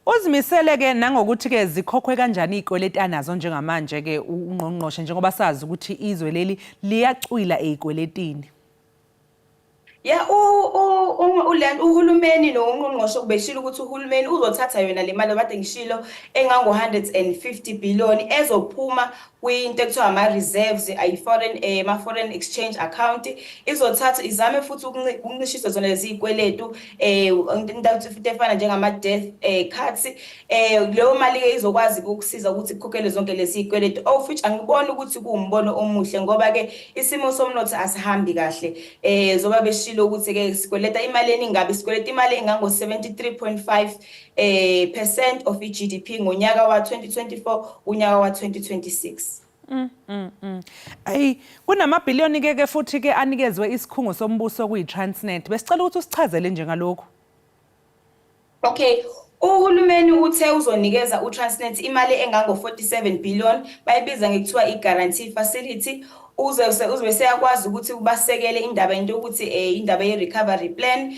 Uzimisele ke nangokuthi ke zikhokhwe kanjani izikweleti anazo njengamanje ke ungqongqoshe njengoba sazi ukuthi izwe leli liyacwila ezikweletini. Uhulumeni nongqongqoshe ubeshilo ukuthi uhulumeni uzothatha yona le mali abade ngishilo engango150 billion ezophuma kwinto ekuthiwa ama-reserves ama-foreign exchange account. Izothatha izame futhi ukuncishiswa zona lezi zikweletu futhi efana njengama-death cuts. Leyo mali ke izokwazi ukusiza ukuthi kukhokhele zonke lezi zikweletu of which angiboni ukuthi kuwumbono omuhle ngoba ke isimo somnotho asihambi kahle. Zoba beshilo ukuthi ke sikweleta imali eningabe sikweleta imali engango73.5% of iGDP ngonyaka wa2024 unyaka wa2026. Ay kunamabhiliyoni ke futhi ke anikezwe isikhungo sombuso kuyiTransnet. Besicela ukuthi usichazele njengalokho. Okay, uhulumeni uthe uzonikeza uTransnet imali engango47 billion bayibiza ngekuthiwa i-guarantee facility. Uze seyakwazi ukuthi ubasekele indaba into ukuthi indaba ye-recovery plan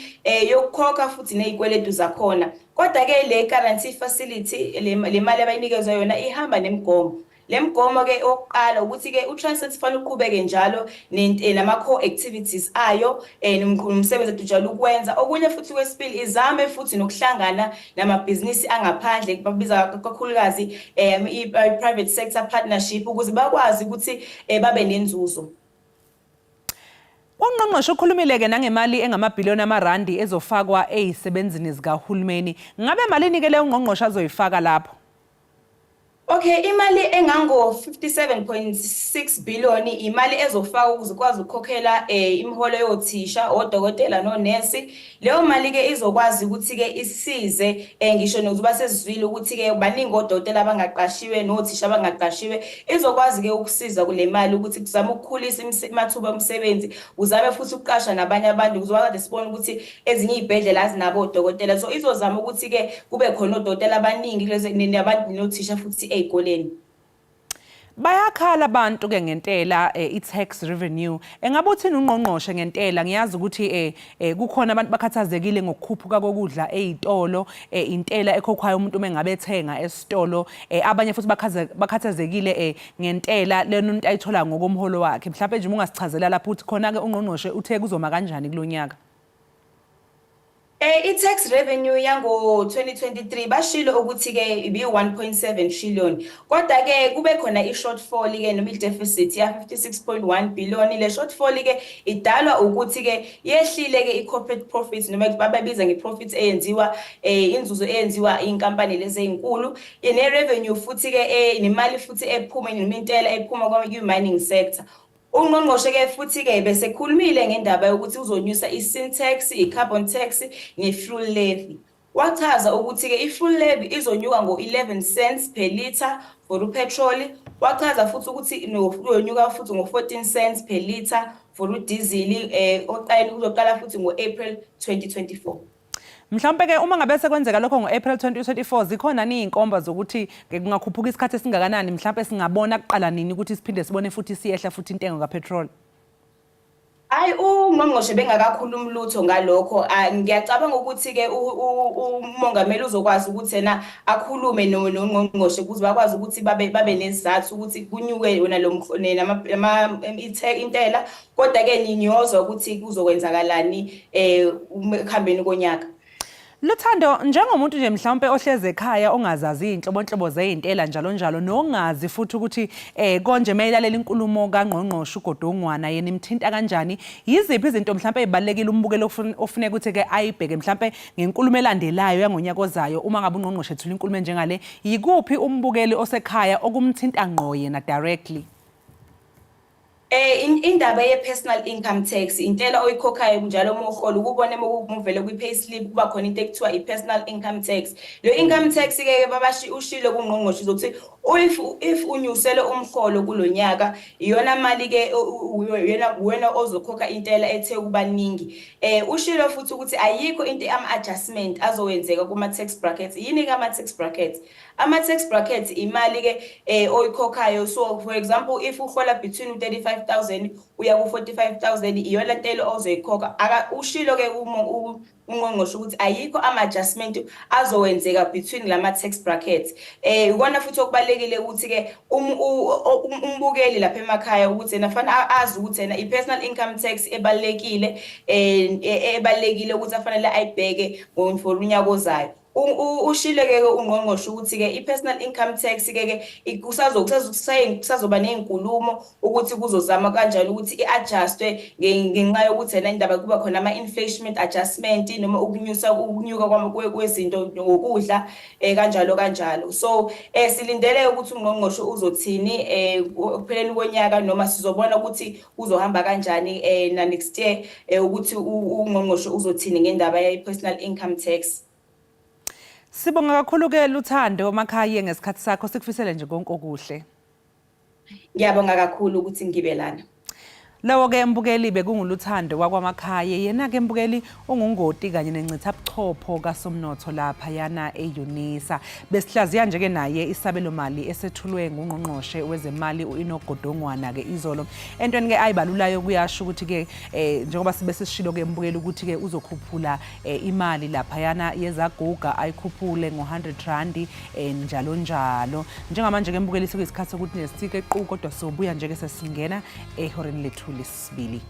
yokukhokha futhi nezikweletu zakhona. Kodwa ke le guarantee facility le mali abayinikezwa yona ihamba nemigomo. Le migomo ke oqala ukuthi ke uTransnet fanele uqhubeke njalo nama-core activities ayo nomsebenzi etujala ukwenza. Okunye futhi kwesibili izame futhi nokuhlangana namabhizinisi angaphandle babiza kakhulukazi i-private sector partnership ukuze bakwazi ukuthi babe nenzuzo. Ungqongqoshe ukhulumile ke nangemali engamabhiliyoni amarandi ezofakwa ezisebenzini zikahulumeni. Ngabe malini ke le ungqongqoshe azoyifaka lapho? Okay, imali engango57.6 billion imali ezofaka ukuze kwazi ukukhokhela imiholo yothisha odokotela nonesi. Leyo mali ke izokwazi ukuthi ke isize ngisho nokuba sesizwile ukuthi ke baningi odokotela abangaqashiwe nothisha abangaqashiwe. Izokwazi ke ukusiza kule mali ukuthi kuzama ukukhulisa amathuba omsebenzi uzame futhi ukuqasha nabanye abantu ukuze bakade sibone ukuthi ezinye izibhedlela azinabo odokotela. So izozama ukuthi ke kube khona odokotela abaningi nabantu nothisha futhi ezikoleni. Bayakhala abantu ke ngentela i-tax revenue. Engabe uthini ungqongqoshe ngentela? Ngiyazi ukuthi kukhona abantu bakhathazekile ngokukhuphuka kokudla ezitolo, intela ekhokhwayo umuntu mengabe ethenga esitolo, abanye futhi bakhathazekile ngentela lena umuntu ayithola ngokomholo wakhe. Mhlawumbe nje ungasichazela lapho uthi khona ke ungqongqoshe uthe kuzoma kanjani kulonyaka. I-tax revenue yango 2023 bashilo ukuthi ke ibi 1.7 trillion. Kodwa ke kube khona i-shortfall ke noma i-deficit ya 56.1 billion. Le shortfall ke idalwa ukuthi ke yehlile ke i-corporate profits noma bababiza nge-profits eyenziwa inzuzo eyenziwa inkampani lezi ezinkulu. Ine revenue futhi ke nemali futhi ephuma nemitela ephuma kwa-mining sector. Ungqongqoshe ke futhi ke bese khulumile ngendaba yokuthi uzonyusa i-sin tax, i-carbon tax, ne-fuel levy. Wachaza ukuthi ke i-fuel levy izonyuka ngo-11 cents per litre for upetrol. Wachaza futhi ukuthi uzonyuka futhi ngo-14 cents per litre for udizili uzoqala futhi ngo-April 2024. Mhlawumbe ke uma ngabe sekwenzeka lokho ngo-April 2024 zikhona izinkomba zokuthi kungakhuphuka isikhathi esingakanani mhlawumbe singabona kuqala nini ukuthi siphinde sibone futhi siyehla futhi intengo kapetrol. Hayi ungqongqoshe bengakakhuluma lutho ngalokho ngiyacabanga ukuthi ke umongameli uzokwazi ukuthi yena akhulume nongqongqoshe ukuze bakwazi ukuthi babe nesizathu ukuthi kunyuke yona intela kodwa ke ninyozwa ukuthi kuzokwenzakalani ekuhambeni konyaka. Luthando njengomuntu nje mhlawumbe ohleze ekhaya ongazazi izinhlobonhlobo zezintela njalo nongazi futhi ukuthi konje mayilalela inkulumo kaNgqongqoshe uGodongwana yena imthinta kanjani yiziphi izinto mhlawumbe ezibalekile umbukelo ofuneka ukuthi ke ayibheke mhlawumbe ngenkulumo elandelayo yangonyaka ozayo uma ngabe uNgqongqoshe ethula inkulumo njengale yikuphi umbukeli osekhaya okumthinta ngqo yena directly. Indaba ye-personal income tax intela oyikhokhayo njalo uma uhlola ukubone muvele kwi-payslip kuba khona into ekuthiwa i-personal income tax. Lo income tax ke ushilo kuNgqongqoshe ukuthi if unyusele umholo kulonyaka iyona mali ke wena ozokhokha intela ethe kubaningi. Ushilo futhi ukuthi ayikho into ama-adjustment azowenzeka kuma-tax brackets. Yini ke ama-tax brackets? Ama-tax brackets imali ke oyikhokhayo. So for example if uhola between 35,000 uya ku 45,000 iyona ntelo ozoyikhokha. Ushilo ke uNgqongqoshe ukuthi ayikho ama-adjustment azowenzeka between lama-tax brackets. Ikona futhi okubalekile ukuthi ke umbukeli lapha emakhaya ukuthi yena fanele azi ukuthi yena i-personal income tax ebalekile ukuthi afanele ayibheke for unyaka ozayo. Ushile ke uNgqongqoshe ukuthi ke i-personal income tax ke kusazoba nezinkulumo ukuthi kuzozama kanjani ukuthi i-adjustwe ngenxa yokuthi yena indaba kuba khona ama-inflation adjustment noma ukunyuka kwezinto ngokudla kanjalo. So silindele ukuthi uNgqongqoshe uzothini ekupheleni konyaka noma sizobona ukuthi uzohamba kanjani na next year ukuthi uNgqongqoshe uzothini ngendaba ye-personal income tax. Sibonga kakhulu ke Luthando Makhaya ngesikhathi sakho sikufisele nje konke okuhle. Ngiyabonga kakhulu ukuthi ngibelana. Lawo ke mbukeli bekunguluthando kwakwamakhaya yena ke mbukeli ungungoti kanye nencithabuchopho kaSomnotho lapha yana eUnisa besihlaziya nje ke naye isabelo mali esethulwe nguNgqongqoshe wezemali uInogodongwana ke izolo entweni ke ayibalulayo kuyasho ukuthi ke njengoba sibe sisishilo ke mbukeli ukuthi ke uzokhuphula imali lapha yana yezaguga ayikhuphule ngo100 rand njalo njengamanje ke mbukeli sekuyisikhathi sokuthi nesithike eqhu kodwa sobuya nje ke sesingena ehoreni lethu lesibili.